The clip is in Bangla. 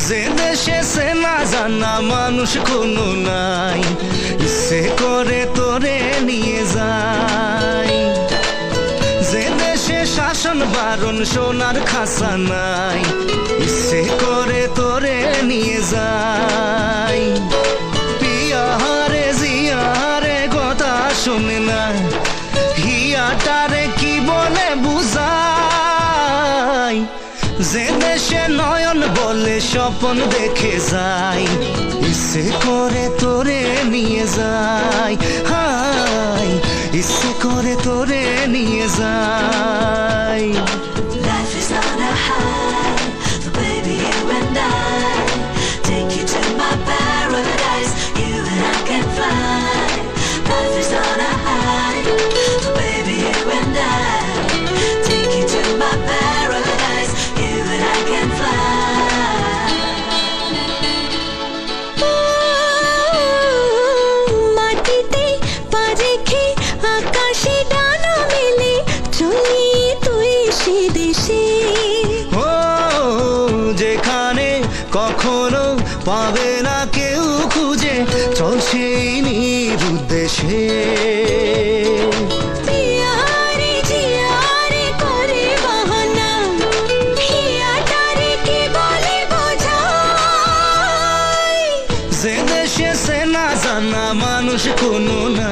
যে দেশে সে না জানা মানুষ কোনো নাই, ইচ্ছে করে তোরে নিয়ে যাই। যে দেশে শাসন বারণ সোনার খাসা নাই, ইচ্ছে করে তোরে নিয়ে যাই। পিয়ারে জিয়ারে কথা শুনে না, হিয়াটারে কি বলে বুঝাই। যে দেশে নয়ন বলে স্বপ্ন দেখে যাই, ইচ্ছে করে তোরে নিয়ে যাই। হাই ইচ্ছে করে তোরে নিয়ে যাই। Life is on a high, so baby you and I take you to my paradise. You and I can fly. Life is on a high, so baby you and I take you to my paradise. You and I can fly. মাটিতে পা রেখে আকাশে ডানা মেলে চলি তুই সে দেশে। ও যেখানে কখনো পাবে না কেউ খুঁজে, চল সেই নিরুদ্দেশে। পিয়ারে জিয়ারে করে বাহানা, হিয়াটারে কি বলে বোঝাই। যে দেশে সে না জানা মানুষ কোনো না,